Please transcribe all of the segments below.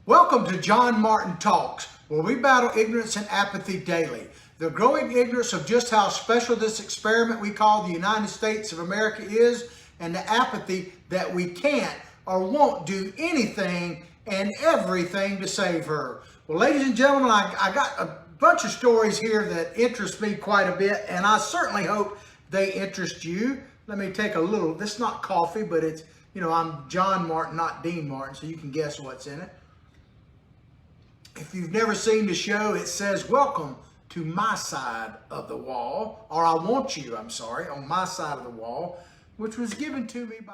Welcome to John Martin Talks, where we battle ignorance and apathy daily. The growing ignorance of just how special this experiment we call the United States of America is, and the apathy that we can't or won't do anything and everything to save her. Well, ladies and gentlemen, I got a bunch of stories here that interest me quite a bit, and I certainly hope they interest you. Let me take a little, this is not coffee, but it's, I'm John Martin, not Dean Martin, so you can guess what's in it. If you've never seen the show, it says, welcome to my side of the wall, or I want you, on my side of the wall, which was given to me by...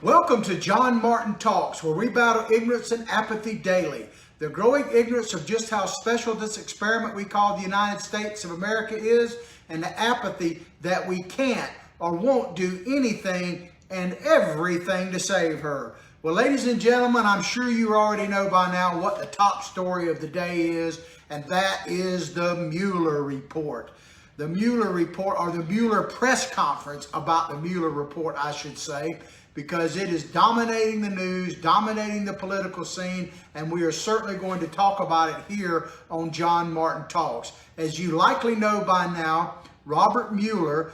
Welcome to John Martin Talks, where we battle ignorance and apathy daily. The growing ignorance of just how special this experiment we call the United States of America is, and the apathy that we can't or won't do anything and everything to save her. Well, ladies and gentlemen, I'm sure you already know by now what the top story of the day is, and that is the Mueller report. The Mueller report, or the Mueller press conference about the Mueller report, I should say, because it is dominating the news, dominating the political scene, and we are certainly going to talk about it here on John Martin Talks. As you likely know by now, Robert Mueller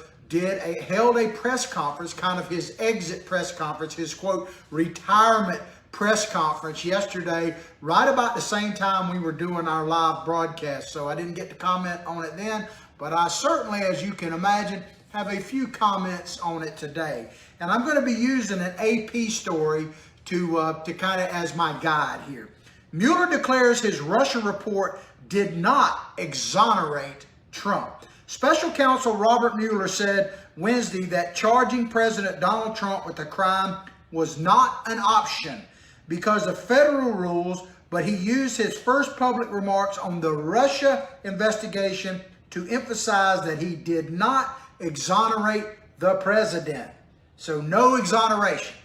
held a press conference, kind of his exit press conference, his quote, retirement press conference yesterday, right about the same time we were doing our live broadcast. So I didn't get to comment on it then, but I certainly, as you can imagine, have a few comments on it today. And I'm going to be using an AP story to kind of as my guide here. Mueller declares his Russia report did not exonerate Trump. Special counsel Robert Mueller said Wednesday that charging President Donald Trump with a crime was not an option because of federal rules, but he used his first public remarks on the Russia investigation to emphasize that he did not exonerate the president. So no exoneration.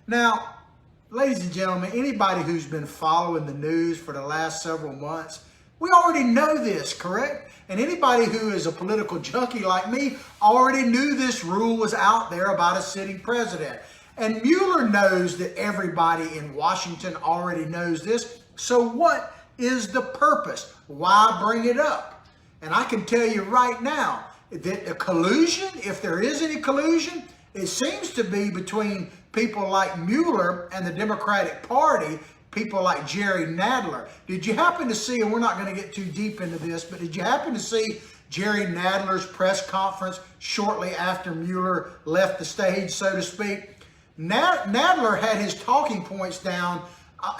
Now, ladies and gentlemen, anybody who's been following the news for the last several months, we already know this, correct? And anybody who is a political junkie like me already knew this rule was out there about a sitting president. And Mueller knows that everybody in Washington already knows this. So what is the purpose? Why bring it up? And I can tell you right now that the collusion, if there is any collusion, it seems to be between people like Mueller and the Democratic Party, people like Jerry Nadler. Did you happen to see, and we're not going to get too deep into this, but did you happen to see Jerry Nadler's press conference shortly after Mueller left the stage, so to speak? Nadler had his talking points down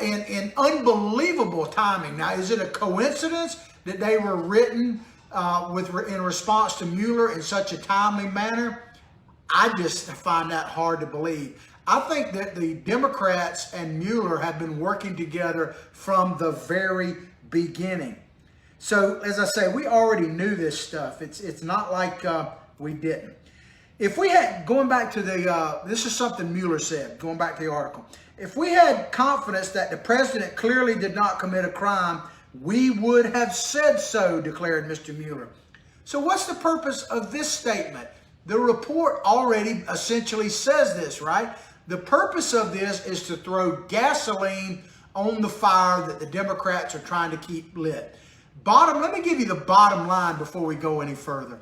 in unbelievable timing. Now, is it a coincidence that they were written in response to Mueller in such a timely manner? I just find that hard to believe. I think that the Democrats and Mueller have been working together from the very beginning. So, as I say, we already knew this stuff. It's not like we didn't. If we had, going back to this is something Mueller said, going back to the article. If we had confidence that the president clearly did not commit a crime, we would have said so, declared Mr. Mueller. So what's the purpose of this statement? The report already essentially says this, right? The purpose of this is to throw gasoline on the fire that the Democrats are trying to keep lit. Let me give you the bottom line before we go any further.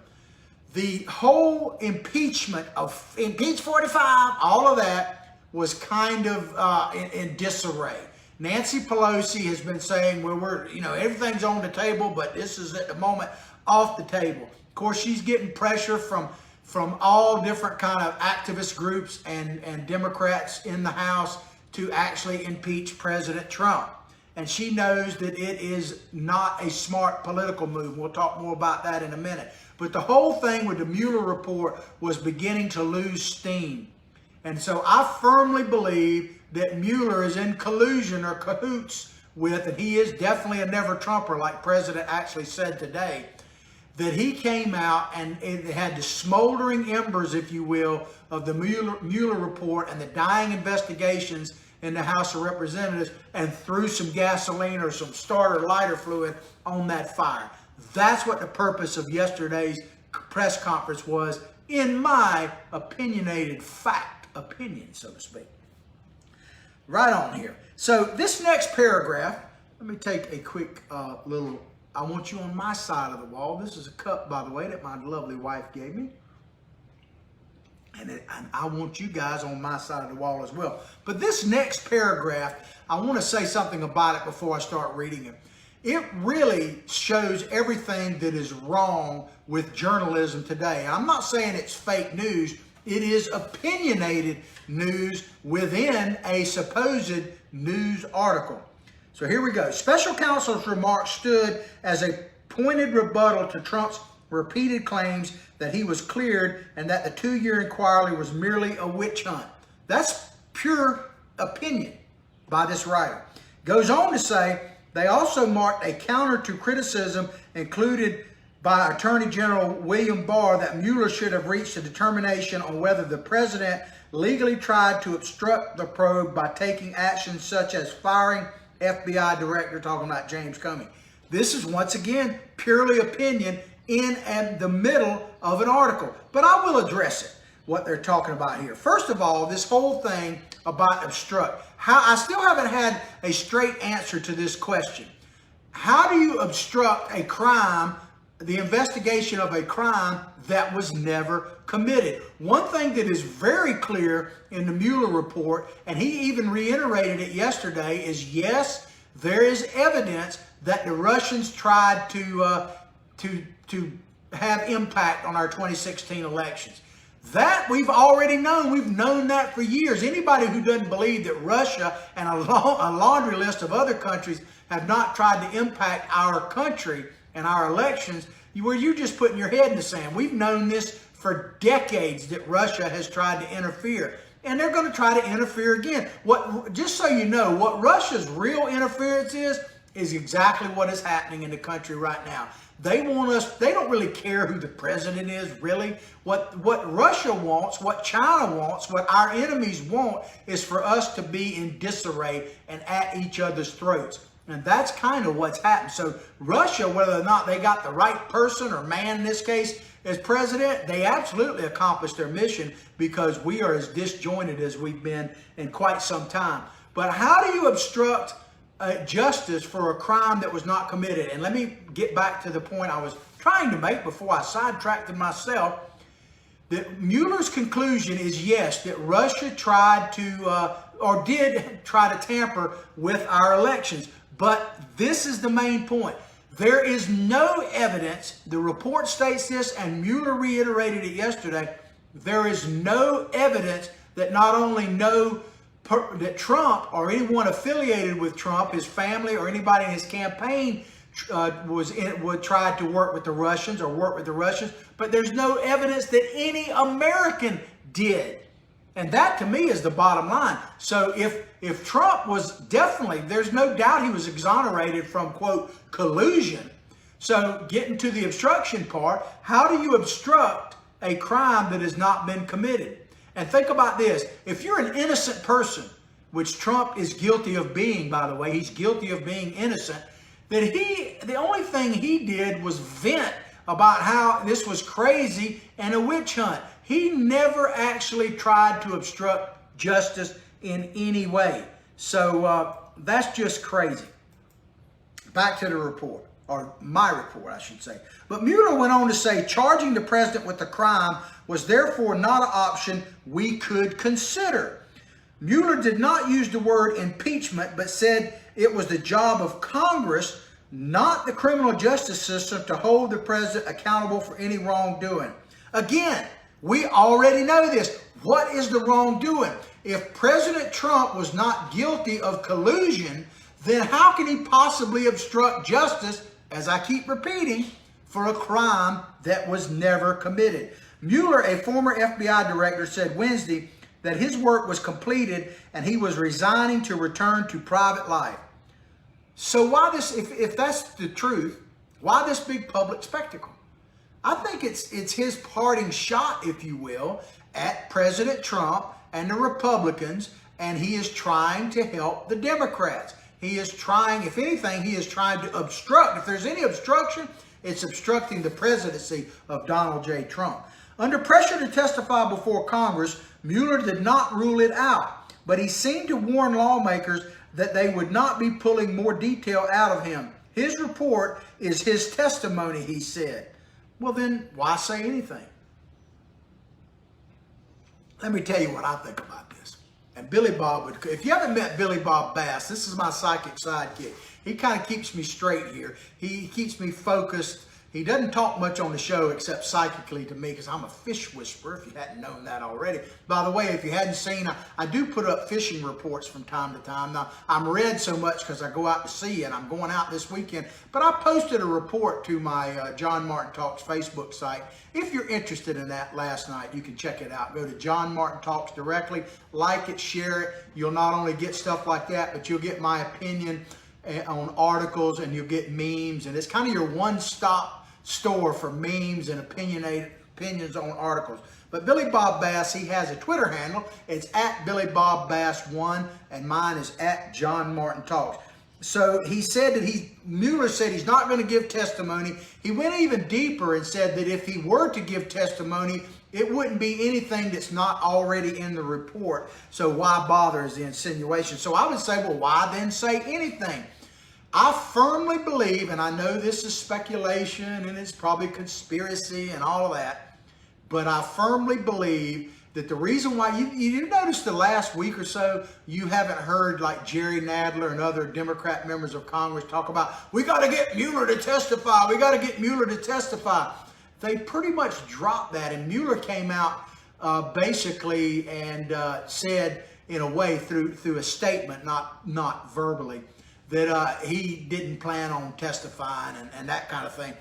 The whole impeachment of Impeach 45, all of that was kind of in disarray. Nancy Pelosi has been saying, well, everything's on the table, but this is at the moment off the table. Of course, she's getting pressure from all different kind of activist groups and Democrats in the House to actually impeach President Trump. And she knows that it is not a smart political move. We'll talk more about that in a minute. But the whole thing with the Mueller report was beginning to lose steam. And so I firmly believe that Mueller is in collusion or cahoots with, and he is definitely a never-Trumper, like President actually said today. that he came out and it had the smoldering embers, if you will, of the Mueller report and the dying investigations in the House of Representatives and threw some gasoline or some starter lighter fluid on that fire. That's what the purpose of yesterday's press conference was, in my opinionated opinion, so to speak. Right on here. So this next paragraph, let me take a quick little, I want you on my side of the wall. This is a cup, by the way, that my lovely wife gave me. And I want you guys on my side of the wall as well. But this next paragraph, I want to say something about it before I start reading it. It really shows everything that is wrong with journalism today. I'm not saying it's fake news. It is opinionated news within a supposed news article. So here we go. Special counsel's remarks stood as a pointed rebuttal to Trump's repeated claims that he was cleared and that the 2-year inquiry was merely a witch hunt. That's pure opinion by this writer. Goes on to say, they also marked a counter to criticism included by Attorney General William Barr that Mueller should have reached a determination on whether the president legally tried to obstruct the probe by taking actions such as firing FBI director, talking about James Comey. This is once again purely opinion in the middle of an article, but I will address it, what they're talking about here. First of all, this whole thing about obstruct. I still haven't had a straight answer to this question. How do you obstruct a crime, the investigation of a crime that was never committed? One thing that is very clear in the Mueller report, and he even reiterated it yesterday, is yes, there is evidence that the Russians tried to have impact on our 2016 elections. That we've already known. We've known that for years. Anybody who doesn't believe that Russia and a laundry list of other countries have not tried to impact our country and our elections, you're just putting your head in the sand. We've known this for decades that Russia has tried to interfere. And they're going to try to interfere again. Just so you know, what Russia's real interference is exactly what is happening in the country right now. They want us, they don't really care who the president is, really. What Russia wants, what China wants, what our enemies want is for us to be in disarray and at each other's throats. And that's kind of what's happened. So Russia, whether or not they got the right person or man in this case as president, they absolutely accomplished their mission because we are as disjointed as we've been in quite some time. But how do you obstruct justice for a crime that was not committed? And let me get back to the point I was trying to make before I sidetracked myself. That Mueller's conclusion is yes, that Russia tried to or did try to tamper with our elections. But this is the main point. There is no evidence, the report states this and Mueller reiterated it yesterday, there is no evidence that not only that Trump or anyone affiliated with Trump, his family or anybody in his campaign would try to work with the Russians or work with the Russians, but there's no evidence that any American did. And that to me is the bottom line. So if Trump was definitely, there's no doubt he was exonerated from, quote, collusion. So getting to the obstruction part, how do you obstruct a crime that has not been committed? And think about this. If you're an innocent person, which Trump is guilty of being, by the way, he's guilty of being innocent, that the only thing he did was vent about how this was crazy and a witch hunt. He never actually tried to obstruct justice in any way. So that's just crazy. Back to the report, or my report, I should say. But Mueller went on to say, charging the president with the crime was therefore not an option we could consider. Mueller did not use the word impeachment, but said it was the job of Congress, not the criminal justice system, to hold the president accountable for any wrongdoing. Again, we already know this. What is the wrongdoing? If President Trump was not guilty of collusion, then how can he possibly obstruct justice, as I keep repeating, for a crime that was never committed? Mueller, a former FBI director, said Wednesday that his work was completed and he was resigning to return to private life. So why this, if that's the truth, why this big public spectacle? think it's his parting shot, if you will, at President Trump and the Republicans, and he is trying to help the Democrats. He is trying, if anything, he is trying to obstruct. If there's any obstruction, it's obstructing the presidency of Donald J. Trump. Under pressure to testify before Congress, Mueller did not rule it out, but he seemed to warn lawmakers that they would not be pulling more detail out of him. His report is his testimony, he said. Well, then why say anything? Let me tell you what I think about this. And Billy Bob would, if you haven't met Billy Bob Bass, this is my psychic sidekick. He kind of keeps me straight here. He keeps me focused. He doesn't talk much on the show except psychically to me, because I'm a fish whisperer, if you hadn't known that already. By the way, if you hadn't seen, I do put up fishing reports from time to time. Now, I'm read so much because I go out to sea, and I'm going out this weekend. But I posted a report to my John Martin Talks Facebook site. If you're interested in that last night, you can check it out. Go to John Martin Talks directly, like it, share it. You'll not only get stuff like that, but you'll get my opinion on articles, and you'll get memes. And it's kind of your one-stop store for memes and opinions on articles. But Billy Bob Bass, he has a Twitter handle. It's at Billy Bob Bass 1, and mine is at John Martin Talks. So he said that Mueller said he's not going to give testimony. He went even deeper and said that if he were to give testimony, it wouldn't be anything that's not already in the report. So why bother is the insinuation. So I would say, well, why then say anything? I firmly believe, and I know this is speculation and it's probably conspiracy and all of that, but I firmly believe that the reason why you notice the last week or so, you haven't heard like Jerry Nadler and other Democrat members of Congress talk about, we got to get Mueller to testify. We got to get Mueller to testify. They pretty much dropped that, and Mueller came out basically and said, in a way, through a statement, not verbally, that he didn't plan on testifying and that kind of thing.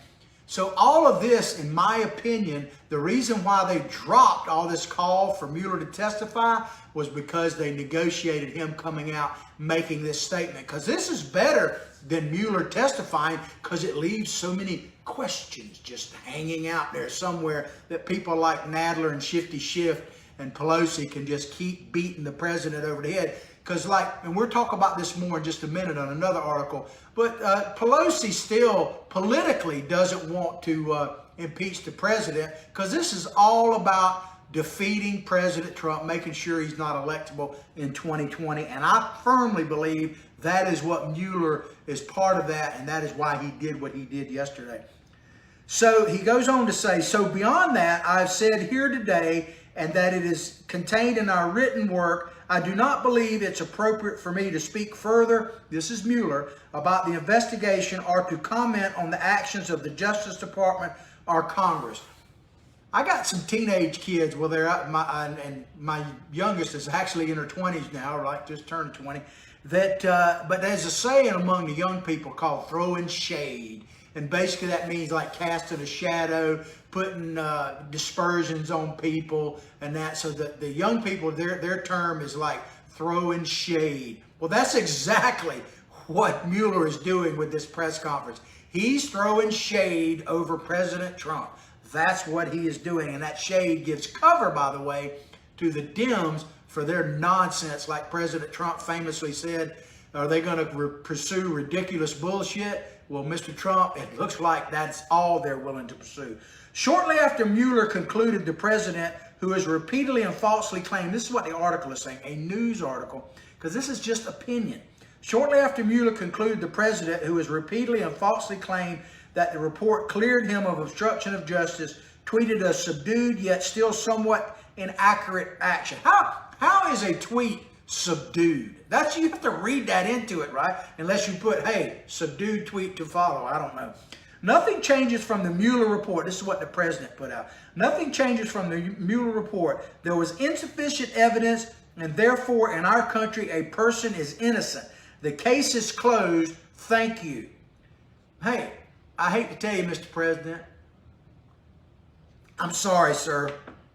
So all of this, in my opinion, the reason why they dropped all this call for Mueller to testify was because they negotiated him coming out making this statement. Because this is better than Mueller testifying, because it leaves so many questions just hanging out there somewhere that people like Nadler and Shifty Schiff and Pelosi can just keep beating the president over the head. Because and we'll talk about this more in just a minute on another article, but Pelosi still politically doesn't want to impeach the president, because this is all about defeating President Trump, making sure he's not electable in 2020. And I firmly believe that is what Mueller is part of that, and that is why he did what he did yesterday. So he goes on to say, so beyond that, I've said here today, and that it is contained in our written work, I do not believe it's appropriate for me to speak further, this is Mueller, about the investigation or to comment on the actions of the Justice Department or Congress. I got some teenage kids, well, and my youngest is actually in her 20s now, right, just turned 20, but there's a saying among the young people called throwing shade. And basically that means like casting a shadow, putting dispersions on people and that. So that the young people, their term is like throwing shade. Well, that's exactly what Mueller is doing with this press conference. He's throwing shade over President Trump. That's what he is doing. And that shade gives cover, by the way, to the Dems for their nonsense. Like President Trump famously said, are they going to pursue ridiculous bullshit? Well, Mr. Trump, it looks like that's all they're willing to pursue. Shortly after Mueller concluded, the president, who has repeatedly and falsely claimed, this is what the article is saying, a news article, because this is just opinion. Shortly after Mueller concluded, the president, who has repeatedly and falsely claimed that the report cleared him of obstruction of justice, tweeted a subdued yet still somewhat inaccurate action. How is a tweet subdued? You have to read that into it, right? Unless you put, hey, subdued tweet to follow. I don't know. Nothing changes from the Mueller report. This is what the president put out. Nothing changes from the Mueller report. There was insufficient evidence, and therefore in our country a person is innocent. The case is closed. Thank you. Hey, I hate to tell you, Mr. President, I'm sorry, sir.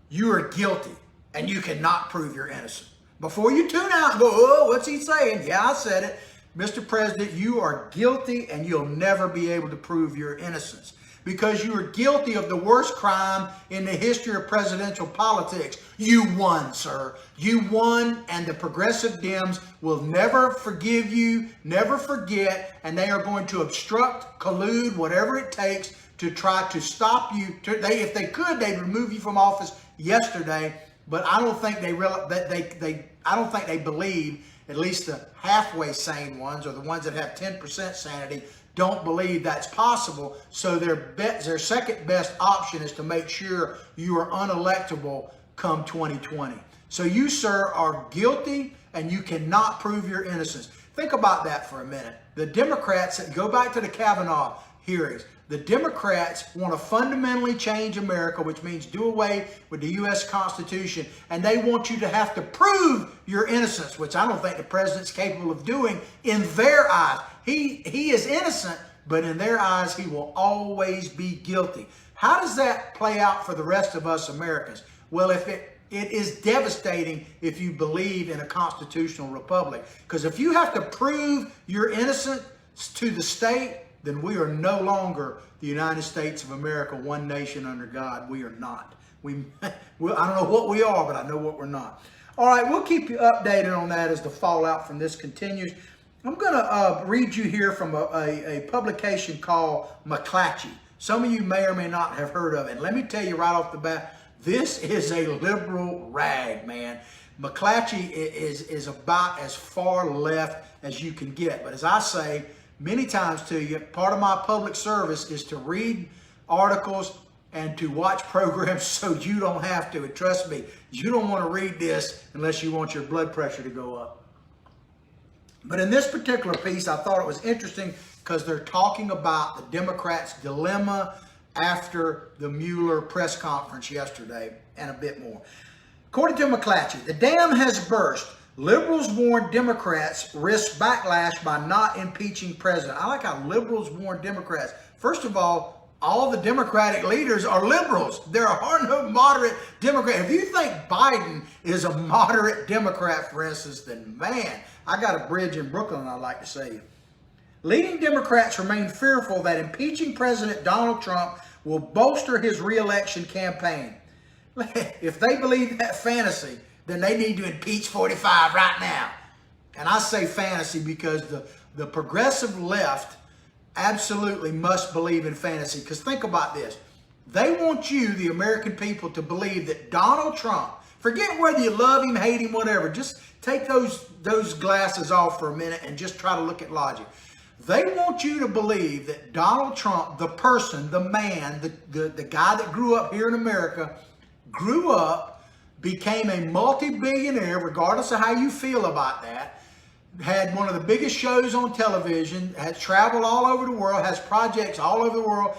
You are guilty, and you cannot prove you're innocent. Before you tune out and go, oh, what's he saying? Yeah, I said it. Mr. President, you are guilty, and you'll never be able to prove your innocence. because you are guilty of the worst crime in the history of presidential politics. You won, sir. You won, and the progressive Dems will never forgive you, never forget, and they are going to obstruct, collude, whatever it takes to try to stop you. If they could, they'd remove you from office yesterday. But I don't think I don't think they believe, at least the halfway sane ones, or the ones that have 10% sanity, don't believe that's possible. So their second best option is to make sure you are unelectable come 2020. So you, sir, are guilty, and you cannot prove your innocence. Think about that for a minute. The Democrats, go back to the Kavanaugh hearings. The Democrats want to fundamentally change America, which means do away with the U.S. Constitution, and they want you to have to prove your innocence, which I don't think the president's capable of doing in their eyes. He is innocent, but in their eyes, he will always be guilty. How does that play out for the rest of us Americans? Well, it is devastating if you believe in a constitutional republic, because if you have to prove your innocence to the state, then we are no longer the United States of America, one nation under God. We are not. I don't know what we are, but I know what we're not. All right, we'll keep you updated on that as the fallout from this continues. I'm going to read you here from a publication called McClatchy. Some of you may or may not have heard of it. And let me tell you right off the bat, this is a liberal rag, man. McClatchy is about as far left as you can get. But as I say many times to you, part of my public service is to read articles and to watch programs so you don't have to. And trust me, you don't want to read this unless you want your blood pressure to go up. But in this particular piece, I thought it was interesting because they're talking about the Democrats' dilemma after the Mueller press conference yesterday and a bit more. According to McClatchy, the dam has burst. Liberals warn Democrats risk backlash by not impeaching president. I like how liberals warn Democrats. First of all the Democratic leaders are liberals. There are no moderate Democrats. If you think Biden is a moderate Democrat, for instance, then man, I got a bridge in Brooklyn I'd like to say. Leading Democrats remain fearful that impeaching President Donald Trump will bolster his re-election campaign. If they believe that fantasy, then they need to impeach 45 right now. And I say fantasy because the progressive left absolutely must believe in fantasy. Because think about this. They want you, the American people, to believe that Donald Trump, forget whether you love him, hate him, whatever, just take those glasses off for a minute and just try to look at logic. They want you to believe that Donald Trump, the person, the man, the guy that grew up here in America, grew up, became a multi-billionaire, regardless of how you feel about that, had one of the biggest shows on television, has traveled all over the world, has projects all over the world,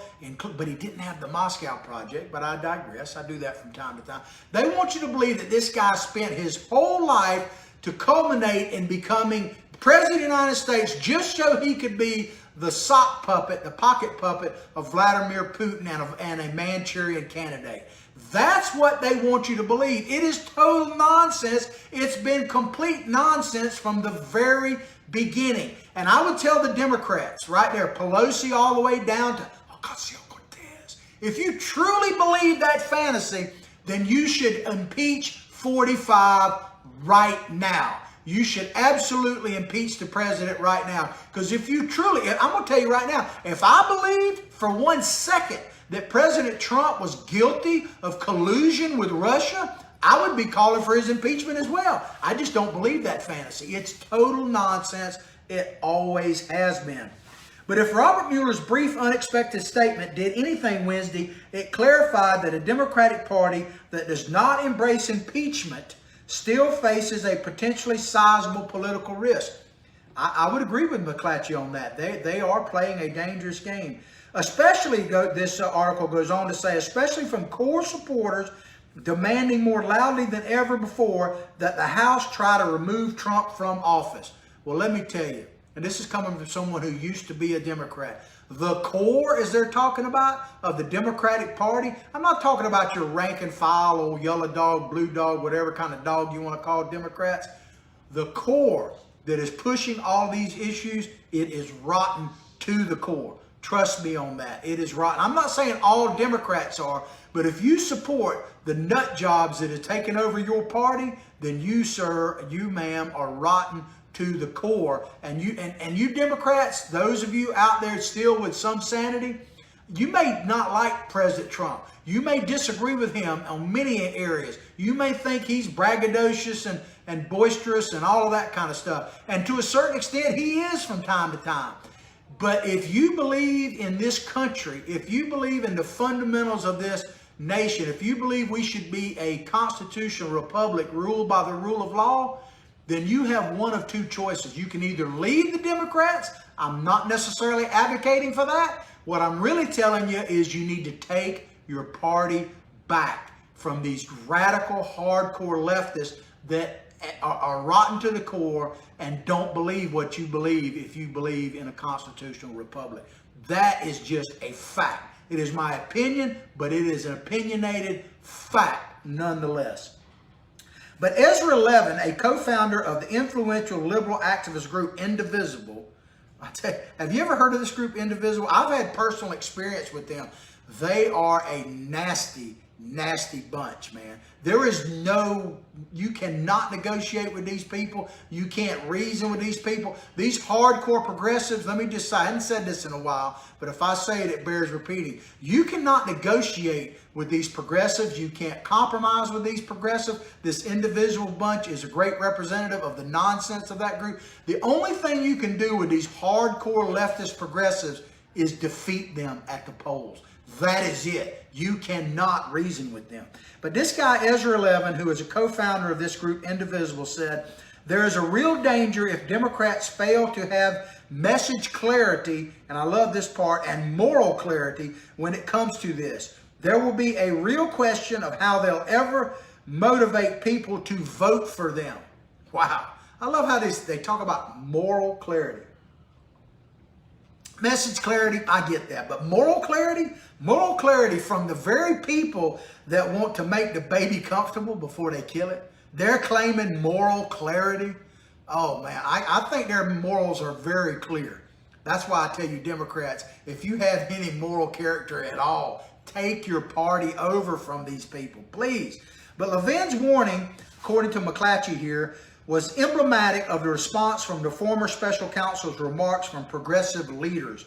but he didn't have the Moscow project, but I digress. I do that from time to time. They want you to believe that this guy spent his whole life to culminate in becoming President of the United States just so he could be the sock puppet, the pocket puppet of Vladimir Putin and a Manchurian candidate. That's what they want you to believe. It is total nonsense. It's been complete nonsense from the very beginning. And I would tell the Democrats right there, Pelosi all the way down to Ocasio-Cortez, if you truly believe that fantasy, then you should impeach 45 right now. You should absolutely impeach the president right now. Because if you truly, I'm going to tell you right now, if I believed for 1 second that President Trump was guilty of collusion with Russia, I would be calling for his impeachment as well. I just don't believe that fantasy. It's total nonsense. It always has been. But if Robert Mueller's brief, unexpected statement did anything Wednesday, it clarified that a Democratic Party that does not embrace impeachment still faces a potentially sizable political risk. I would agree with McClatchy on that. They are playing a dangerous game. Especially, this article goes on to say, especially from core supporters demanding more loudly than ever before that the House try to remove Trump from office. Well, let me tell you, and this is coming from someone who used to be a Democrat, the core, as they're talking about, of the Democratic Party, I'm not talking about your rank and file, old yellow dog, blue dog, whatever kind of dog you want to call Democrats. The core that is pushing all these issues, it is rotten to the core. Trust me on that. It is rotten. I'm not saying all Democrats are, but if you support the nut jobs that have taken over your party, then you, sir, you, ma'am, are rotten to the core. And you Democrats, those of you out there still with some sanity, you may not like President Trump. You may disagree with him on many areas. You may think he's braggadocious and boisterous and all of that kind of stuff. And to a certain extent, he is from time to time. But if you believe in this country, if you believe in the fundamentals of this nation, if you believe we should be a constitutional republic ruled by the rule of law, then you have one of two choices. You can either leave the Democrats. I'm not necessarily advocating for that. What I'm really telling you is you need to take your party back from these radical, hardcore leftists that are rotten to the core and don't believe what you believe if you believe in a constitutional republic. That is just a fact. It is my opinion, but it is an opinionated fact nonetheless. But Ezra Levin, a co-founder of the influential liberal activist group Indivisible, I tell you, have you ever heard of this group Indivisible? I've had personal experience with them. They are a nasty, nasty bunch, man. There is you cannot negotiate with these people. You can't reason with these people. These hardcore progressives, let me just say, I haven't said this in a while, but if I say it, it bears repeating. You cannot negotiate with these progressives. You can't compromise with these progressives. This Indivisible bunch is a great representative of the nonsense of that group. The only thing you can do with these hardcore leftist progressives is defeat them at the polls. That is it. You cannot reason with them. But this guy, Ezra Levin, who is a co-founder of this group, Indivisible, said, there is a real danger if Democrats fail to have message clarity, and I love this part, and moral clarity when it comes to this. There will be a real question of how they'll ever motivate people to vote for them. Wow. I love how they talk about moral clarity. Message clarity, I get that. But moral clarity from the very people that want to make the baby comfortable before they kill it, they're claiming moral clarity. Oh man, I think their morals are very clear. That's why I tell you, Democrats, if you have any moral character at all, take your party over from these people, please. But Levin's warning, according to McClatchy here, was emblematic of the response from the former special counsel's remarks from progressive leaders,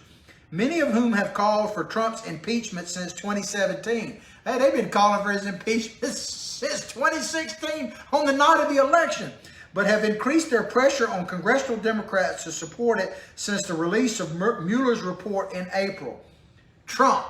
many of whom have called for Trump's impeachment since 2017. Hey, they've been calling for his impeachment since 2016 on the night of the election, but have increased their pressure on congressional Democrats to support it since the release of Mueller's report in April. Trump,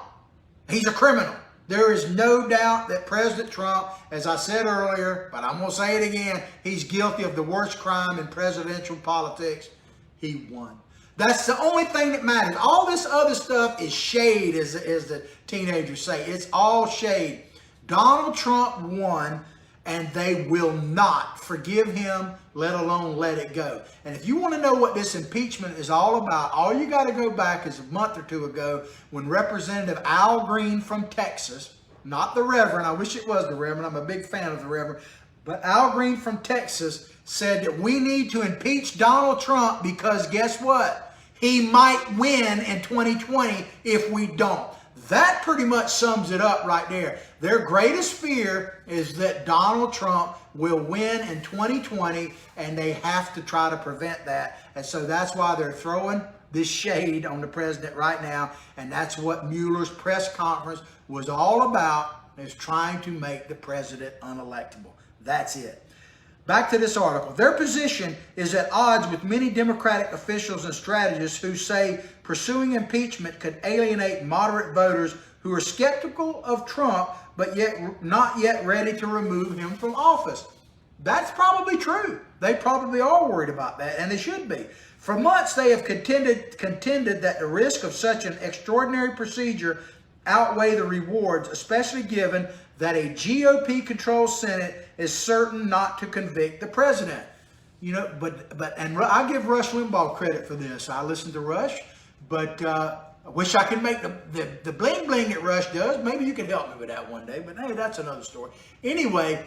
he's a criminal. There is no doubt that President Trump, as I said earlier, but I'm going to say it again, he's guilty of the worst crime in presidential politics. He won. That's the only thing that matters. All this other stuff is shade, as the teenagers say. It's all shade. Donald Trump won, and they will not forgive him, let alone let it go. And if you want to know what this impeachment is all about, all you got to go back is a month or two ago when Representative Al Green from Texas, not the Reverend, I wish it was the Reverend, I'm a big fan of the Reverend, but Al Green from Texas said that we need to impeach Donald Trump because guess what? He might win in 2020 if we don't. That pretty much sums it up right there. Their greatest fear is that Donald Trump will win in 2020, and they have to try to prevent that. And so that's why they're throwing this shade on the president right now. And that's what Mueller's press conference was all about, is trying to make the president unelectable. That's it. Back to this article. Their position is at odds with many Democratic officials and strategists who say pursuing impeachment could alienate moderate voters who are skeptical of Trump, but yet not yet ready to remove him from office. That's probably true. They probably are worried about that, and they should be. For months, they have contended that the risk of such an extraordinary procedure outweigh the rewards, especially given that a GOP-controlled Senate is certain not to convict the president. You know, and I give Rush Limbaugh credit for this. I listen to Rush, but I wish I could make the bling bling that Rush does. Maybe you can help me with that one day, but hey, that's another story. Anyway,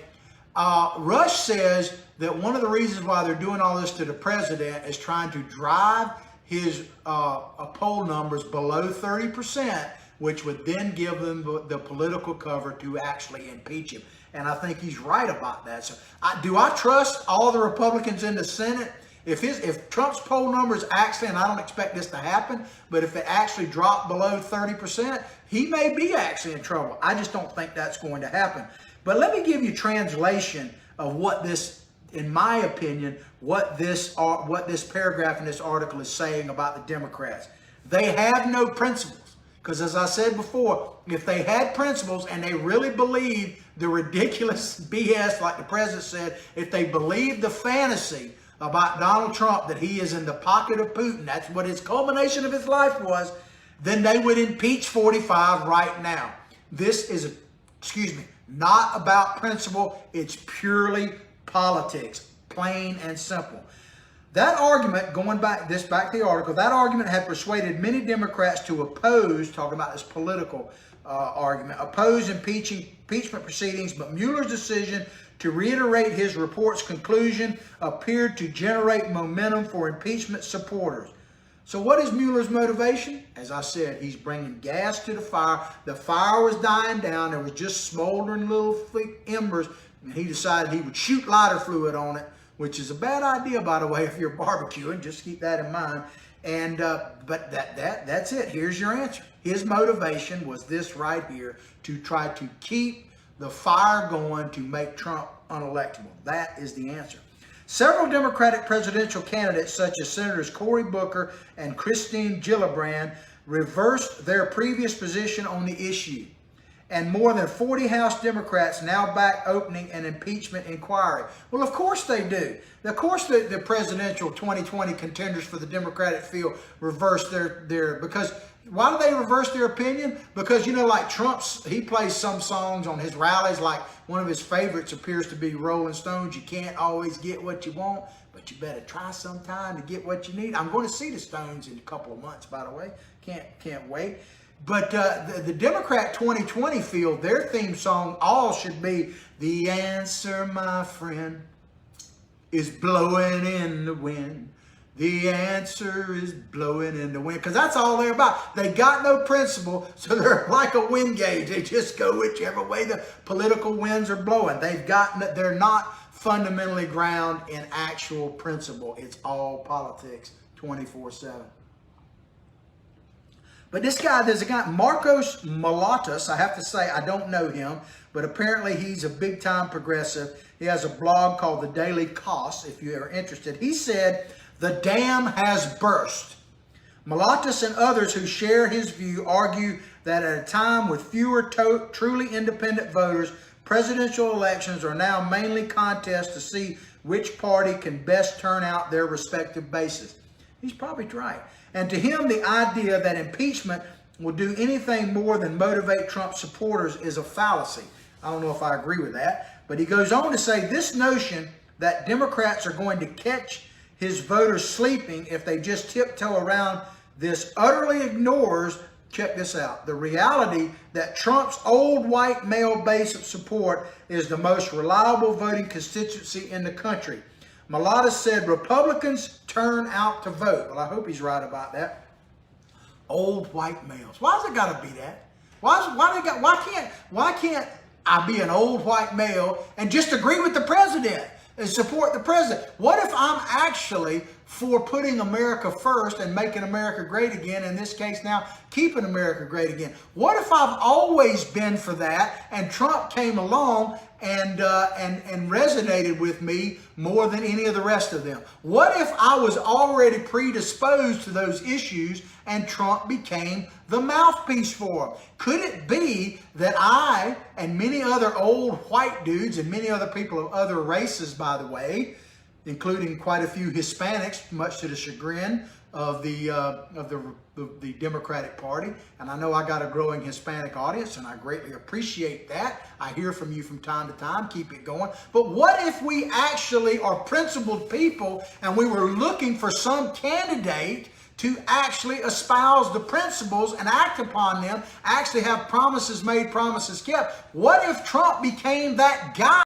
Rush says that one of the reasons why they're doing all this to the president is trying to drive his poll numbers below 30%, which would then give them the political cover to actually impeach him. And I think he's right about that. So do I trust all the Republicans in the Senate? If Trump's poll numbers actually, and I don't expect this to happen, but if it actually dropped below 30%, he may be actually in trouble. I just don't think that's going to happen. But let me give you translation of what this, in my opinion, what this paragraph in this article is saying about the Democrats. They have no principles. Because as I said before, if they had principles and they really believed the ridiculous BS, like the president said, if they believed the fantasy about Donald Trump, that he is in the pocket of Putin, that's what his culmination of his life was, then they would impeach 45 right now. This is, not about principle. It's purely politics, plain and simple. That argument, going back to the article, that argument had persuaded many Democrats to oppose, talking about this political argument, oppose impeachment proceedings, but Mueller's decision to reiterate his report's conclusion appeared to generate momentum for impeachment supporters. So what is Mueller's motivation? As I said, he's bringing gas to the fire. The fire was dying down. There was just smoldering little embers, and he decided he would shoot lighter fluid on it, which is a bad idea, by the way, if you're barbecuing. Just keep that in mind. And but that's it. Here's your answer. His motivation was this right here, to try to keep the fire going to make Trump unelectable. That is the answer. Several Democratic presidential candidates, such as Senators Cory Booker and Christine Gillibrand, reversed their previous position on the issue. And more than 40 House Democrats now back opening an impeachment inquiry. Well, of course they do. Of course the presidential 2020 contenders for the Democratic field reversed their because why do they reverse their opinion? Because, like he plays some songs on his rallies, like one of his favorites appears to be Rolling Stones. You can't always get what you want, but you better try sometime to get what you need. I'm going to see the Stones in a couple of months, by the way. Can't wait. But the Democrat 2020 field, their theme song all should be, "The answer, my friend, is blowing in the wind. The answer is blowing in the wind." Because that's all they're about. They got no principle, so they're like a wind gauge. They just go whichever way the political winds are blowing. They're not fundamentally ground in actual principle. It's all politics 24/7. But there's a guy, Marcos Malotas. I have to say, I don't know him, but apparently he's a big-time progressive. He has a blog called The Daily Cost, if you're interested. He said, "The dam has burst." Malotas and others who share his view argue that at a time with fewer truly independent voters, presidential elections are now mainly contests to see which party can best turn out their respective bases. He's probably right. And to him, the idea that impeachment will do anything more than motivate Trump supporters is a fallacy. I don't know if I agree with that. But he goes on to say this notion that Democrats are going to catch his voters sleeping if they just tiptoe around this utterly ignores, check this out, the reality that Trump's old white male base of support is the most reliable voting constituency in the country. Malotas said Republicans turn out to vote. Well, I hope he's right about that. Old white males. Why's it got to be that? Why can't I be an old white male and just agree with the president and support the president? What if I'm actually for putting America first and making America great again, in this case now, keeping America great again? What if I've always been for that and Trump came along and resonated with me more than any of the rest of them? What if I was already predisposed to those issues and Trump became the mouthpiece for them? Could it be that I and many other old white dudes and many other people of other races, by the way, including quite a few Hispanics, much to the chagrin of the Democratic Party, and I know I got a growing Hispanic audience, and I greatly appreciate that. I hear from you from time to time. Keep it going. But what if we actually are principled people, and we were looking for some candidate to actually espouse the principles and act upon them, actually have promises made, promises kept? What if Trump became that guy?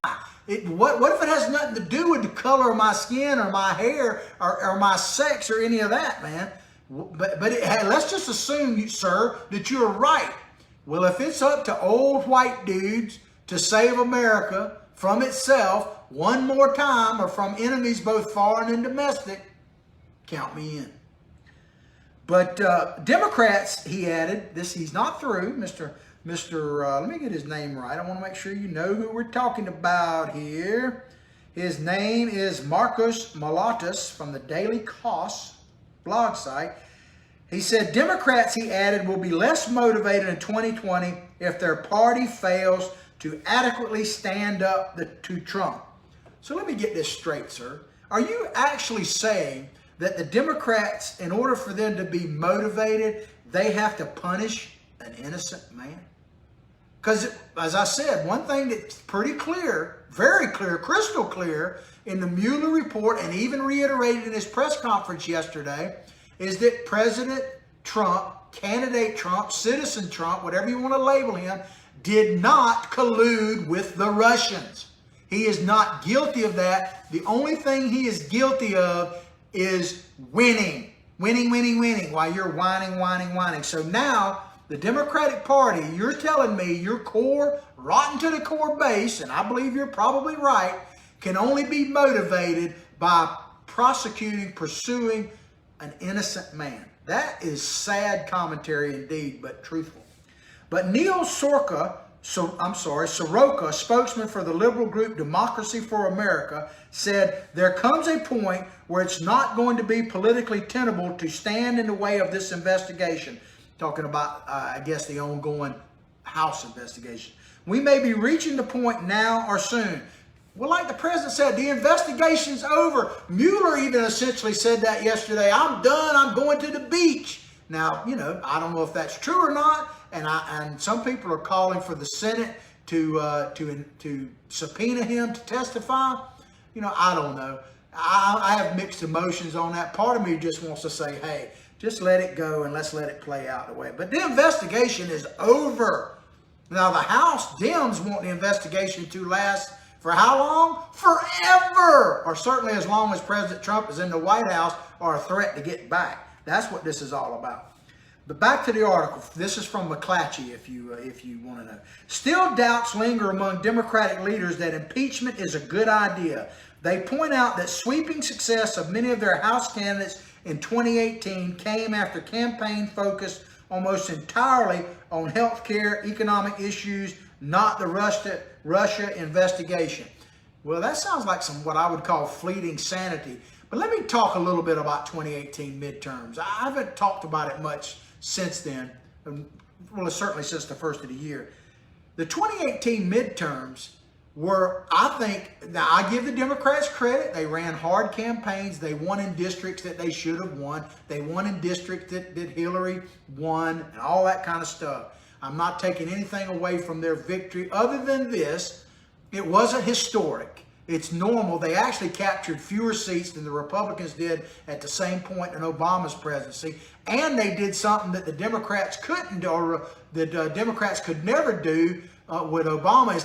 What if it has nothing to do with the color of my skin or my hair or my sex or any of that, man? Hey, let's just assume, sir, that you're right. Well, if it's up to old white dudes to save America from itself one more time, or from enemies both foreign and domestic, count me in. But Democrats, he added, he's not through, Mr. Let me get his name right. I want to make sure you know who we're talking about here. His name is Marcos Malatas from the Daily Kos blog site. He said, Democrats, he added, will be less motivated in 2020 if their party fails to adequately stand up to Trump. So let me get this straight, sir. Are you actually saying that the Democrats, in order for them to be motivated, they have to punish an innocent man? Because, as I said, one thing that's pretty clear, very clear, crystal clear, in the Mueller report, and even reiterated in his press conference yesterday, is that President Trump, candidate Trump, citizen Trump, whatever you want to label him, did not collude with the Russians. He is not guilty of that. The only thing he is guilty of is winning, while you're whining. So now, the Democratic Party, you're telling me your core, rotten to the core base, and I believe you're probably right, can only be motivated by pursuing an innocent man. That is sad commentary indeed, but truthful. But Neil Soroka, spokesman for the liberal group Democracy for America, said there comes a point where it's not going to be politically tenable to stand in the way of this investigation. Talking about, I guess, the ongoing House investigation. We may be reaching the point now or soon. Well, like the president said, the investigation's over. Mueller even essentially said that yesterday. I'm done. I'm going to the beach. Now, I don't know if that's true or not. And some people are calling for the Senate to subpoena him to testify. I don't know. I have mixed emotions on that. Part of me just wants to say, hey, just let it go and let's let it play out the way. But the investigation is over. Now, the House Dems want the investigation to last for how long? Forever! Or certainly as long as President Trump is in the White House or a threat to get back. That's what this is all about. But back to the article. This is from McClatchy, if you want to know. Still doubts linger among Democratic leaders that impeachment is a good idea. They point out that sweeping success of many of their House candidates in 2018 came after campaign focused almost entirely on health care, economic issues, not the Russia investigation. Well, that sounds like what I would call fleeting sanity. But let me talk a little bit about 2018 midterms. I haven't talked about it much since then. Well, certainly since the first of the year. The 2018 midterms were, I think, now I give the Democrats credit. They ran hard campaigns. They won in districts that they should have won. They won in districts that Hillary won and all that kind of stuff. I'm not taking anything away from their victory other than this. It wasn't historic. It's normal. They actually captured fewer seats than the Republicans did at the same point in Obama's presidency. And they did something that the Democrats couldn't do, or the Democrats could never do with Obama, is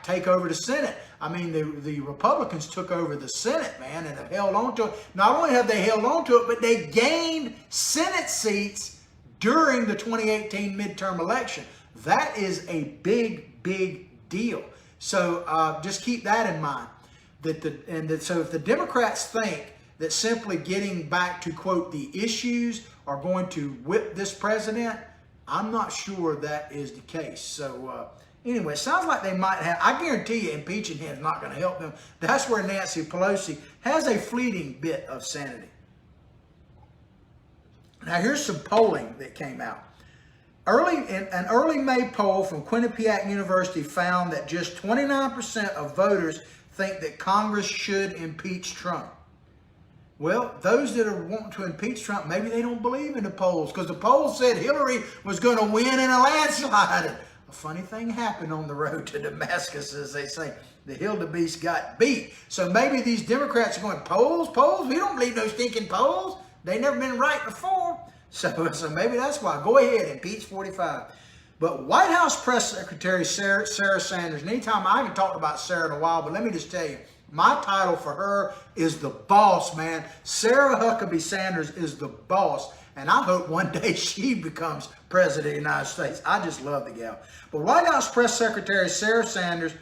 take over the Senate. I mean, the Republicans took over the Senate, man, and have held on to it. Not only have they held on to it, but they gained Senate seats during the 2018 midterm election. That is a big, big deal. So just keep that in mind. So if the Democrats think that simply getting back to, quote, the issues are going to whip this president, I'm not sure that is the case. So anyway, it sounds like they might have. I guarantee you impeaching him is not going to help them. That's where Nancy Pelosi has a fleeting bit of sanity. Now, here's some polling that came out. An early May poll from Quinnipiac University found that just 29% of voters think that Congress should impeach Trump. Well, those that are wanting to impeach Trump, maybe they don't believe in the polls, because the polls said Hillary was going to win in a landslide. A funny thing happened on the road to Damascus, as they say. The Hildebeest got beat. So maybe these Democrats are going, polls? We don't believe no stinking polls. They never been right before. So maybe that's why. Go ahead, impeach 45. But White House Press Secretary Sarah Sanders, and anytime I haven't talked about Sarah in a while, but let me just tell you, my title for her is the boss, man. Sarah Huckabee Sanders is the boss. And I hope one day she becomes president of the United States. I just love the gal. But White House Press Secretary Sarah Sanders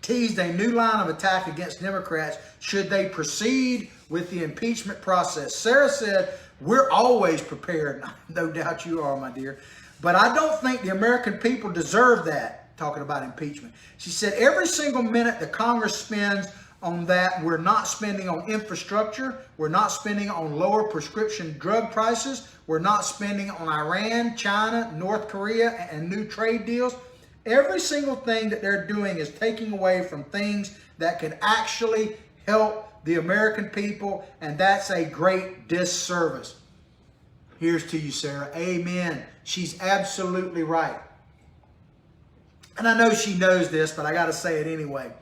teased a new line of attack against Democrats should they proceed with the impeachment process. Sarah said, "We're always prepared." No doubt you are, my dear. "But I don't think the American people deserve that," talking about impeachment. She said, "Every single minute the Congress spends on that, we're not spending on infrastructure. We're not spending on lower prescription drug prices. We're not spending on Iran, China, North Korea, and new trade deals. Every single thing that they're doing is taking away from things that can actually help the American people, and that's a great disservice." Here's to you, Sarah. Amen. She's absolutely right. And I know she knows this, but I got to say it anyway.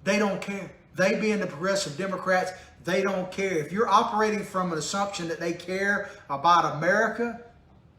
They don't care. They being the progressive Democrats, they don't care. If you're operating from an assumption that they care about America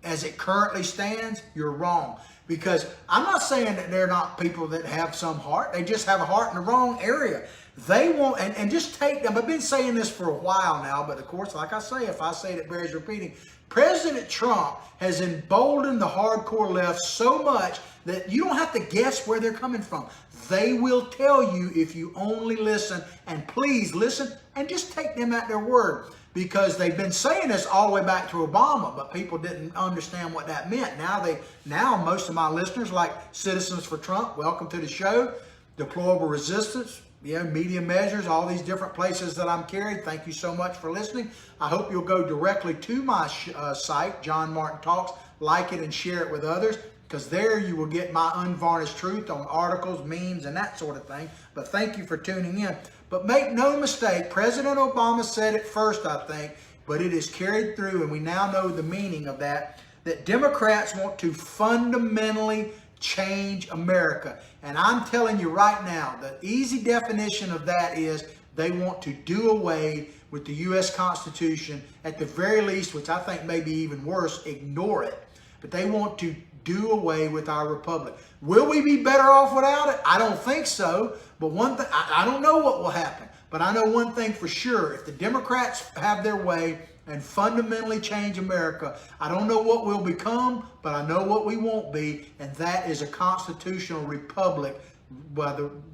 as it currently stands, you're wrong. Because I'm not saying that they're not people that have some heart. They just have a heart in the wrong area. They want, and just take them. I've been saying this for a while now, but of course, like I say, if I say it, it bears repeating. President Trump has emboldened the hardcore left so much that you don't have to guess where they're coming from. They will tell you if you only listen, and please listen and just take them at their word. Because they've been saying this all the way back to Obama, but people didn't understand what that meant. Now most of my listeners, like Citizens for Trump, welcome to the show. Deplorable Resistance, media measures, all these different places that I'm carried. Thank you so much for listening. I hope you'll go directly to my site, John Martin Talks, like it and share it with others, because there you will get my unvarnished truth on articles, memes, and that sort of thing. But thank you for tuning in. But make no mistake, President Obama said it first, I think, but it is carried through, and we now know the meaning of that Democrats want to fundamentally change America. And I'm telling you right now, the easy definition of that is they want to do away with the U.S. Constitution, at the very least, which I think may be even worse, ignore it. But they want to do away with our republic. Will we be better off without it? I don't think so. But one thing, I don't know what will happen. But I know one thing for sure. If the Democrats have their way and fundamentally change America, I don't know what we'll become, but I know what we won't be. And that is a constitutional republic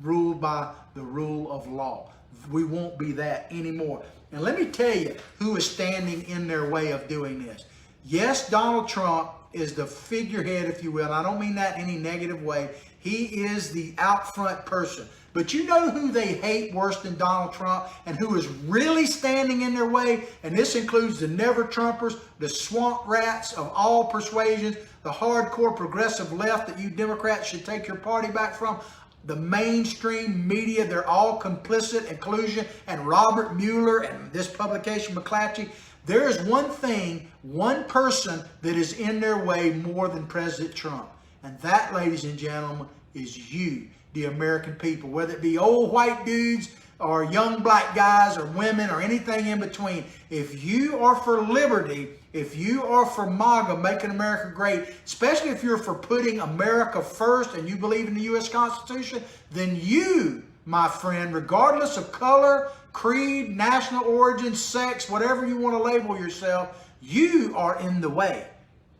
ruled by the rule of law. We won't be that anymore. And let me tell you who is standing in their way of doing this. Yes, Donald Trump is the figurehead, if you will. And I don't mean that in any negative way. He is the out front person. But you know who they hate worse than Donald Trump and who is really standing in their way? And this includes the never-Trumpers, the swamp rats of all persuasions, the hardcore progressive left that you Democrats should take your party back from. The mainstream media, they're all complicit, inclusion, and Robert Mueller and this publication, McClatchy. There is one thing, one person that is in their way more than President Trump. And that, ladies and gentlemen, is you, the American people. Whether it be old white dudes or young black guys or women or anything in between. If you are for liberty, if you are for MAGA, making America great, especially if you're for putting America first and you believe in the U.S. Constitution, then you, my friend, regardless of color, creed, national origin, sex, whatever you want to label yourself, you are in the way,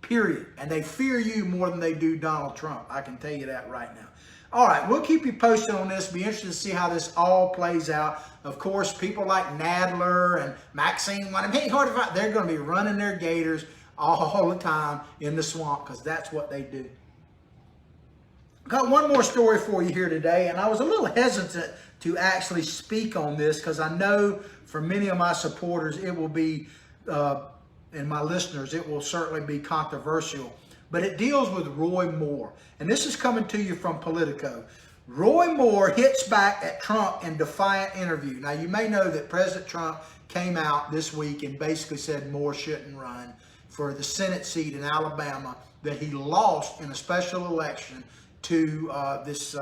period. And they fear you more than they do Donald Trump. I can tell you that right now. All right, we'll keep you posted on this. Be interested to see how this all plays out. Of course, people like Nadler and Maxine, they're going to be running their gators all the time in the swamp because that's what they do. Got one more story for you here today, and I was a little hesitant to actually speak on this because I know for many of my supporters it will be, and my listeners, it will certainly be controversial. But it deals with Roy Moore. And this is coming to you from Politico. Roy Moore hits back at Trump in defiant interview. Now, you may know that President Trump came out this week and basically said Moore shouldn't run for the Senate seat in Alabama that he lost in a special election to this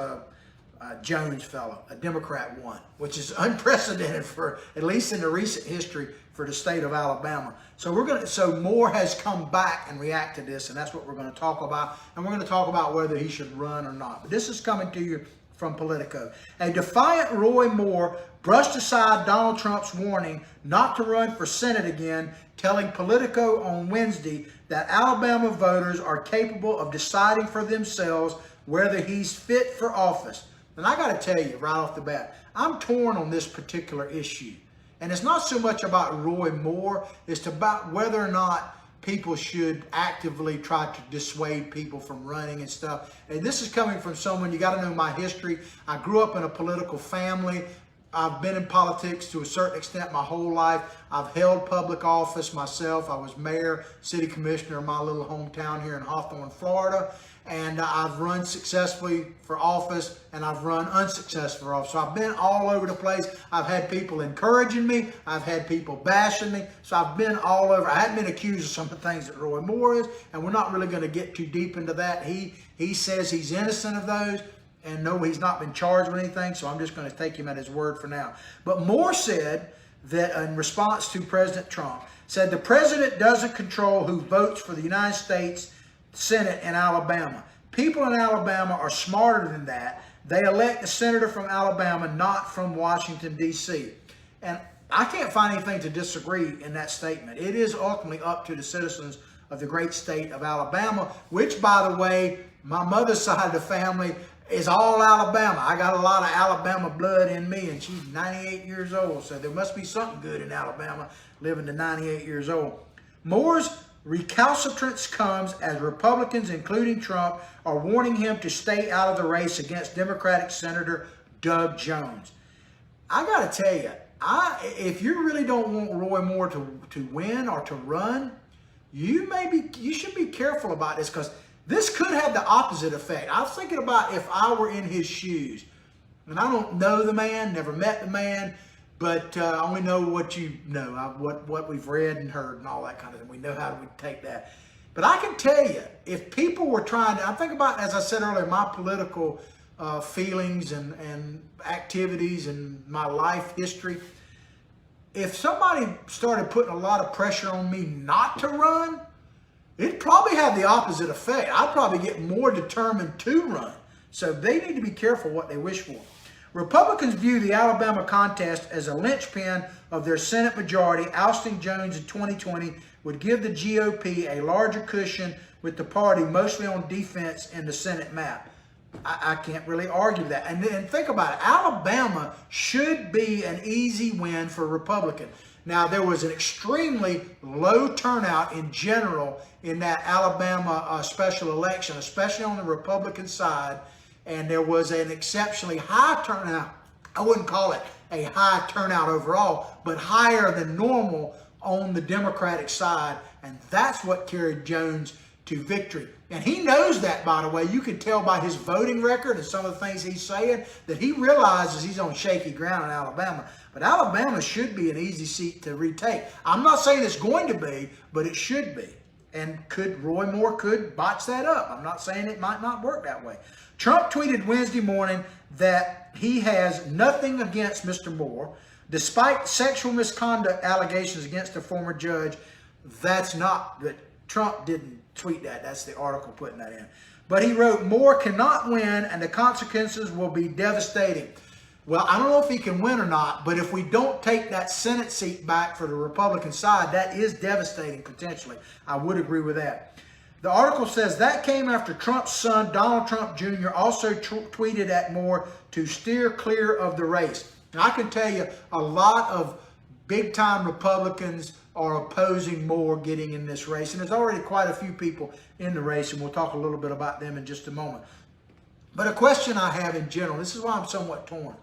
Jones fellow, a Democrat won, which is unprecedented for, at least in the recent history, for the state of Alabama. So Moore has come back and reacted to this, and that's what we're going to talk about. And we're going to talk about whether he should run or not. But this is coming to you from Politico. A defiant Roy Moore brushed aside Donald Trump's warning not to run for Senate again, telling Politico on Wednesday that Alabama voters are capable of deciding for themselves whether he's fit for office. And I got to tell you right off the bat, I'm torn on this particular issue. And it's not so much about Roy Moore, it's about whether or not people should actively try to dissuade people from running and stuff. And this is coming from someone, you got to know my history. I grew up in a political family. I've been in politics to a certain extent my whole life. I've held public office myself. I was mayor, city commissioner of my little hometown here in Hawthorne, Florida. And I've run successfully for office, and I've run unsuccessfully for office. So I've been all over the place. I've had people encouraging me. I've had people bashing me. So I've been all over. I haven't been accused of some of the things that Roy Moore is, and we're not really going to get too deep into that. He says he's innocent of those, and no, he's not been charged with anything, so I'm just going to take him at his word for now. But Moore said that in response to President Trump, said the president doesn't control who votes for the United States Senate in Alabama. People in Alabama are smarter than that. They elect a senator from Alabama, not from Washington, D.C. And I can't find anything to disagree in that statement. It is ultimately up to the citizens of the great state of Alabama, which, by the way, my mother's side of the family is all Alabama. I got a lot of Alabama blood in me, and she's 98 years old, so there must be something good in Alabama living to 98 years old. Moore's recalcitrance comes as Republicans, including Trump, are warning him to stay out of the race against Democratic Senator Doug Jones. I got to tell you, if you really don't want Roy Moore to win or to run, you should be careful about this, because this could have the opposite effect. I was thinking about if I were in his shoes, and I don't know the man, never met the man, but I only know what you know, what we've read and heard and all that kind of thing. We know how we take that. But I can tell you, if people were trying to, I think about, as I said earlier, my political feelings and activities and my life history. If somebody started putting a lot of pressure on me not to run, it'd probably have the opposite effect. I'd probably get more determined to run. So they need to be careful what they wish for. Republicans view the Alabama contest as a linchpin of their Senate majority. Ousting Jones in 2020 would give the GOP a larger cushion, with the party mostly on defense in the Senate map. I can't really argue that. And then think about it. Alabama should be an easy win for Republicans. Now, there was an extremely low turnout in general in that Alabama special election, especially on the Republican side. And there was an exceptionally high turnout. I wouldn't call it a high turnout overall, but higher than normal on the Democratic side. And that's what carried Jones to victory. And he knows that, by the way. You can tell by his voting record and some of the things he's saying that he realizes he's on shaky ground in Alabama. But Alabama should be an easy seat to retake. I'm not saying it's going to be, but it should be. And Roy Moore could botch that up. I'm not saying it might not work that way. Trump tweeted Wednesday morning that he has nothing against Mr. Moore, despite sexual misconduct allegations against a former judge. That Trump didn't tweet that. That's the article putting that in. But he wrote, Moore cannot win and the consequences will be devastating. Well, I don't know if he can win or not, but if we don't take that Senate seat back for the Republican side, that is devastating potentially. I would agree with that. The article says that came after Trump's son, Donald Trump Jr., also tweeted at Moore to steer clear of the race. Now, I can tell you a lot of big-time Republicans are opposing Moore getting in this race. And there's already quite a few people in the race, and we'll talk a little bit about them in just a moment. But a question I have in general, this is why I'm somewhat torn.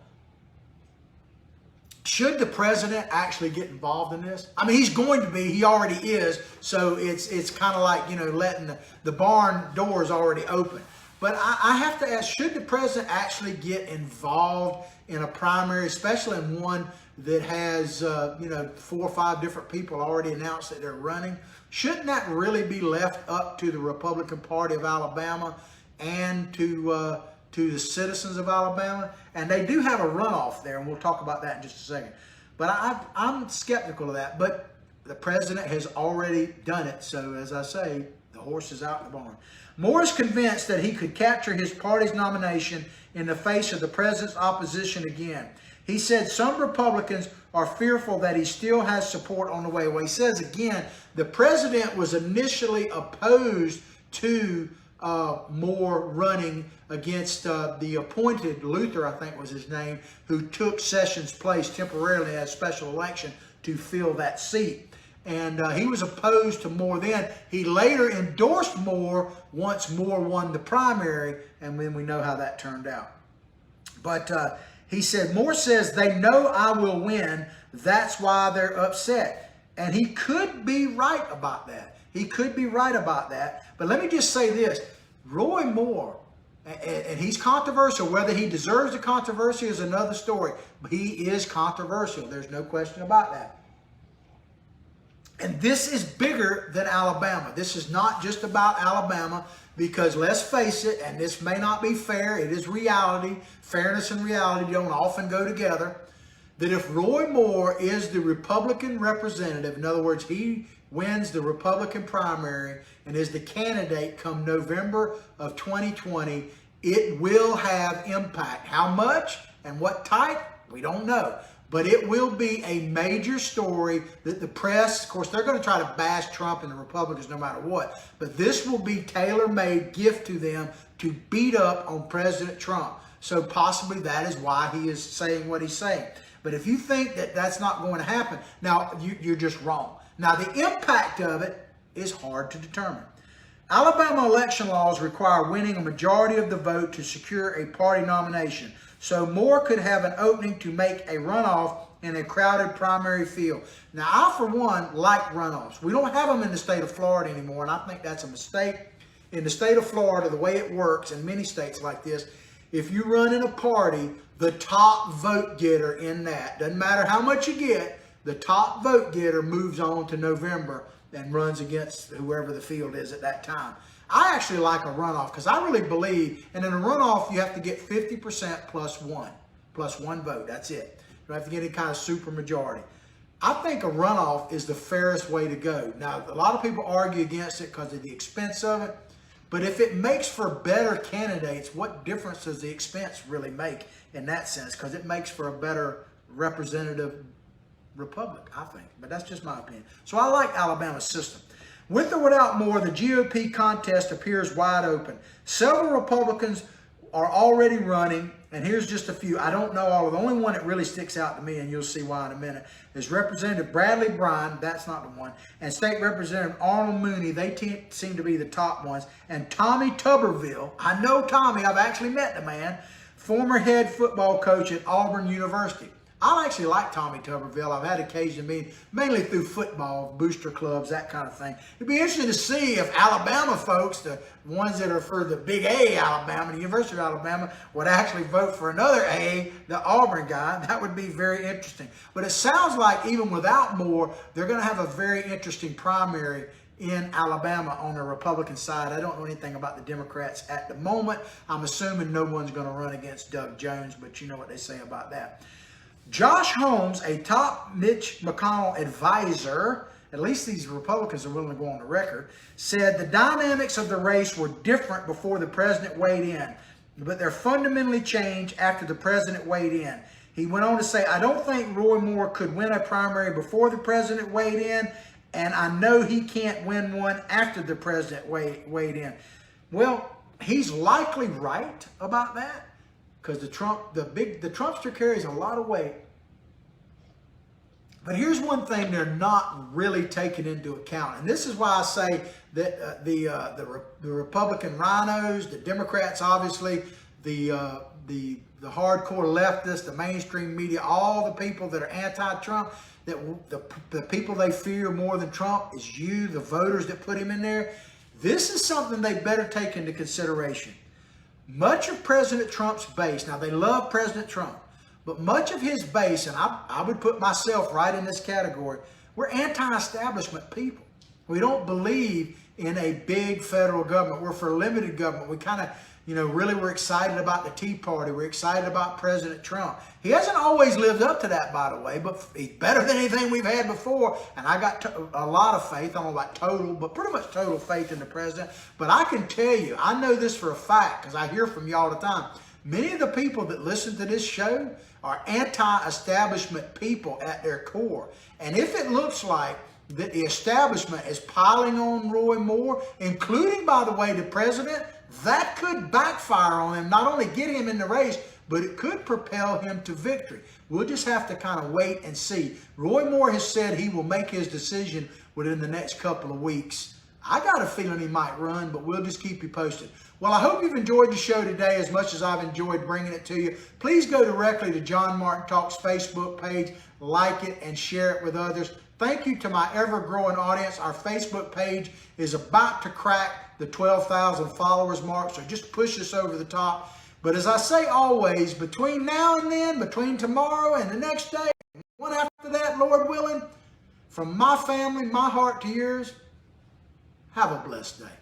Should the president actually get involved in this? I mean, he's going to be. He already is. So it's kind of like, letting the barn doors already open. But I have to ask, should the president actually get involved in a primary, especially in one that has, 4 or 5 different people already announced that they're running? Shouldn't that really be left up to the Republican Party of Alabama and to the citizens of Alabama? And they do have a runoff there, and we'll talk about that in just a second. But I'm skeptical of that. But the president has already done it. So as I say, the horse is out in the barn. Moore is convinced that he could capture his party's nomination in the face of the president's opposition again. He said some Republicans are fearful that he still has support on the way. Well, he says again, the president was initially opposed to Moore running against the appointed, Luther I think was his name, who took Sessions' place temporarily as special election to fill that seat. And he was opposed to Moore then. He later endorsed Moore once Moore won the primary, and then we know how that turned out. But he said, Moore says, they know I will win. That's why they're upset. And he could be right about that. He could be right about that. But let me just say this. Roy Moore, and he's controversial. Whether he deserves the controversy is another story. But he is controversial. There's no question about that. And this is bigger than Alabama. This is not just about Alabama, because let's face it, and this may not be fair, it is reality. Fairness and reality don't often go together. That if Roy Moore is the Republican representative, in other words, he wins the Republican primary and is the candidate come November of 2020, it will have impact. How much and what type, we don't know. But it will be a major story that the press, of course, they're going to try to bash Trump and the Republicans no matter what. But this will be tailor-made gift to them to beat up on President Trump. So possibly that is why he is saying what he's saying. But if you think that that's not going to happen, now you're just wrong. Now the impact of it is hard to determine. Alabama election laws require winning a majority of the vote to secure a party nomination. So Moore could have an opening to make a runoff in a crowded primary field. Now, I, for one, like runoffs. We don't have them in the state of Florida anymore, and I think that's a mistake. In the state of Florida, the way it works in many states like this, if you run in a party, the top vote getter in that, doesn't matter how much you get, the top vote getter moves on to November and runs against whoever the field is at that time. I actually like a runoff because I really believe, and in a runoff, you have to get 50% plus one vote. That's it. You don't have to get any kind of super majority. I think a runoff is the fairest way to go. Now, a lot of people argue against it because of the expense of it, but if it makes for better candidates, what difference does the expense really make in that sense? Because it makes for a better representative republic, I think. But that's just my opinion. So I like Alabama's system. With or without Moore, the GOP contest appears wide open. Several Republicans are already running, and here's just a few. I don't know all of them. The only one that really sticks out to me, and you'll see why in a minute, is Representative Bradley Bryan. That's not the one. And State Representative Arnold Mooney. They seem to be the top ones. And Tommy Tuberville. I know Tommy. I've actually met the man. Former head football coach at Auburn University. I actually like Tommy Tuberville. I've had occasion to meet, mainly through football, booster clubs, that kind of thing. It'd be interesting to see if Alabama folks, the ones that are for the big A Alabama, the University of Alabama, would actually vote for another A, the Auburn guy. That would be very interesting. But it sounds like even without Moore, they're going to have a very interesting primary in Alabama on the Republican side. I don't know anything about the Democrats at the moment. I'm assuming no one's going to run against Doug Jones, but you know what they say about that. Josh Holmes, a top Mitch McConnell advisor, at least these Republicans are willing to go on the record, said the dynamics of the race were different before the president weighed in, but they're fundamentally changed after the president weighed in. He went on to say, I don't think Roy Moore could win a primary before the president weighed in, and I know he can't win one after the president weighed in. Well, he's likely right about that. Because the Trumpster carries a lot of weight. But here's one thing they're not really taking into account, and this is why I say that the Republican rhinos, the Democrats, obviously, the hardcore leftists, the mainstream media, all the people that are anti-Trump, that the people they fear more than Trump is you, the voters that put him in there. This is something they better take into consideration. Much of President Trump's base, now they love President Trump, but much of his base, and I would put myself right in this category, we're anti-establishment people. We don't believe in a big federal government. We're for limited government. We kind of, really we're excited about the Tea Party. We're excited about President Trump. He hasn't always lived up to that, by the way, but he's better than anything we've had before. And I got a lot of faith, I don't know about total, but pretty much total faith in the president. But I can tell you, I know this for a fact because I hear from you all the time. Many of the people that listen to this show are anti-establishment people at their core. And if it looks like that the establishment is piling on Roy Moore, including, by the way, the president, that could backfire on him, not only get him in the race, but it could propel him to victory. We'll just have to kind of wait and see. Roy Moore has said he will make his decision within the next couple of weeks. I got a feeling he might run, but we'll just keep you posted. Well, I hope you've enjoyed the show today as much as I've enjoyed bringing it to you. Please go directly to John Martin Talks Facebook page, like it, and share it with others. Thank you to my ever-growing audience. Our Facebook page is about to crack the 12,000 followers mark, so just push us over the top. But as I say always, between now and then, between tomorrow and the next day, one after that, Lord willing, from my family, my heart to yours, have a blessed day.